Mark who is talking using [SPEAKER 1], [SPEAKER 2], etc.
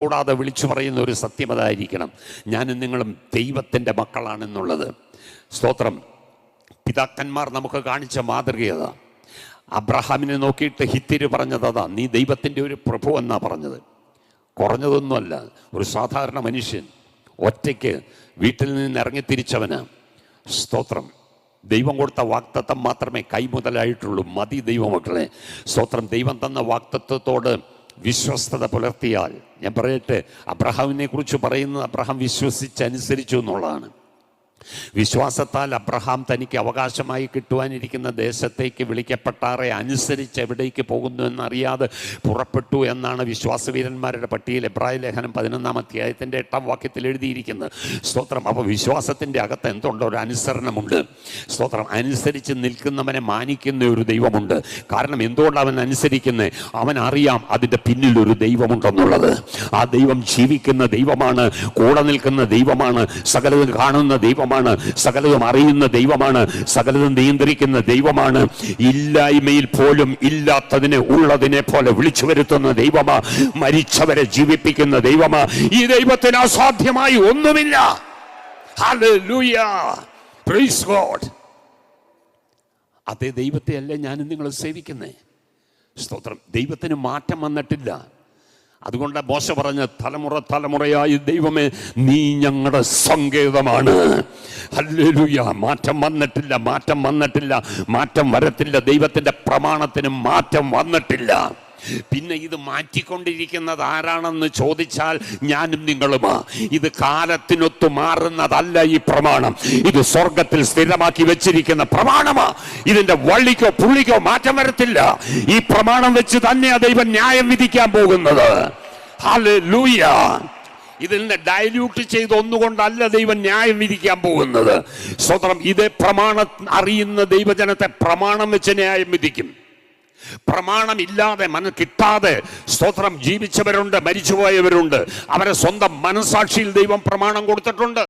[SPEAKER 1] കൂടാതെ വിളിച്ചു പറയുന്ന ഒരു സത്യം അതായിരിക്കണം, ഞാനും നിങ്ങളും ദൈവത്തിൻ്റെ മക്കളാണെന്നുള്ളത്. സ്തോത്രം. പിതാക്കന്മാർ നമുക്ക് കാണിച്ച മാതൃകയത. അബ്രഹാമിനെ നോക്കിയിട്ട് ഹിത്യര് പറഞ്ഞതതാ, നീ ദൈവത്തിൻ്റെ ഒരു പ്രഭു എന്നാ പറഞ്ഞത്. കുറഞ്ഞതൊന്നുമല്ല, ഒരു സാധാരണ മനുഷ്യൻ ഒറ്റയ്ക്ക് വീട്ടിൽ നിന്ന് ഇറങ്ങിത്തിരിച്ചവന്. സ്തോത്രം. ദൈവം കൊടുത്ത വാക്തത്വം മാത്രമേ കൈമുതലായിട്ടുള്ളൂ. മതി ദൈവമക്കളെ. സ്തോത്രം. ദൈവം തന്ന വാക്തത്വത്തോട് വിശ്വസ്തത പുലർത്തിയാൽ, ഞാൻ പറയട്ടെ, അബ്രഹാമിനെ കുറിച്ച് പറയുന്നത് അബ്രഹാം വിശ്വസിച്ചനുസരിച്ചു എന്നുള്ളതാണ്. വിശ്വാസത്താൽ അബ്രഹാം തനിക്ക് അവകാശമായി കിട്ടുവാനിരിക്കുന്ന ദേശത്തേക്ക് വിളിക്കപ്പെട്ടാറെ അനുസരിച്ച് എവിടേക്ക് പോകുന്നു എന്നറിയാതെ പുറപ്പെട്ടു എന്നാണ് വിശ്വാസവീരന്മാരുടെ പട്ടികയിൽ എബ്രായ ലേഖനം 11-ാം അധ്യായത്തിൻ്റെ 8-ാം വാക്യത്തിൽ എഴുതിയിരിക്കുന്നത്. സ്തോത്രം. അപ്പോൾ വിശ്വാസത്തിൻ്റെ അകത്ത് എന്തുണ്ട്? ഒരു അനുസരണമുണ്ട്. സ്തോത്രം. അനുസരിച്ച് നിൽക്കുന്നവനെ മാനിക്കുന്ന ഒരു ദൈവമുണ്ട്. കാരണം എന്തുകൊണ്ട് അവൻ അനുസരിക്കുന്നത്? അവൻ അറിയാം അതിൻ്റെ പിന്നിലൊരു ദൈവമുണ്ടെന്നുള്ളത്. ആ ദൈവം ജീവിക്കുന്ന ദൈവമാണ്, കൂടെ നിൽക്കുന്ന ദൈവമാണ്, സകലതും കാണുന്ന ദൈവമാണ്, സകലതും അറിയുന്ന ദൈവമാണ്, സകലതും നിയന്ത്രിക്കുന്ന ദൈവമാണ്. ഇല്ലായ്മയിൽ പോലും ഇല്ലാത്തതിനെ ഉള്ളതിനെ പോലെ വിളിച്ചു വരുത്തുന്ന ദൈവമാ, മരിച്ചവരെ ജീവിപ്പിക്കുന്ന ദൈവമാ. ഈ ദൈവത്തിന് അസാധ്യമായി ഒന്നുമില്ല. Hallelujah, praise God. അതേ ദൈവത്തെ അല്ലേ ഞാനും നിങ്ങൾ സേവിക്കുന്നേ. സ്തോത്രം. ദൈവത്തിന് മാറ്റം വന്നിട്ടില്ല. അതുകൊണ്ട് മോശ പറഞ്ഞ, തലമുറ തലമുറയായി ദൈവമേ നീ ഞങ്ങളുടെ സങ്കേതമാണ്. ഹല്ലേലൂയ. മാറ്റം വന്നിട്ടില്ല, മാറ്റം വന്നിട്ടില്ല, മാറ്റം വരത്തില്ല. ദൈവത്തിൻ്റെ പ്രമാണത്തിന് മാറ്റം വന്നിട്ടില്ല. പിന്നെ ഇത് മാറ്റിക്കൊണ്ടിരിക്കുന്നത് ആരാണെന്ന് ചോദിച്ചാൽ ഞാനും നിങ്ങളുമാ. ഇത് കാലത്തിനൊത്തു മാറുന്നതല്ല ഈ പ്രമാണം. ഇത് സ്വർഗത്തിൽ സ്ഥിരമാക്കി വെച്ചിരിക്കുന്ന പ്രമാണമാ. ഇതിന്റെ വള്ളിക്കോ പുള്ളിക്കോ മാറ്റം വരത്തില്ല. ഈ പ്രമാണം വെച്ച് തന്നെയാ ദൈവം ന്യായം വിധിക്കാൻ പോകുന്നത്. ഹല്ലേലൂയ. ഇതിനെ ഡൈല്യൂട്ട് ചെയ്ത് ഒന്നുകൊണ്ടല്ല ദൈവം ന്യായം വിധിക്കാൻ പോകുന്നത്. സ്വതന്ത്രം. ഇതേ പ്രമാണം അറിയുന്ന ദൈവജനത്തെ പ്രമാണം വെച്ച് ന്യായം വിധിക്കും. പ്രമാണമില്ലാതെ കിട്ടാതെ സ്തോത്രം ജീവിച്ചവരുണ്ട്, മരിച്ചുപോയവരുണ്ട്. അവരെ സ്വന്തം മനസാക്ഷിയിൽ ദൈവം പ്രമാണം കൊടുത്തിട്ടുണ്ട്.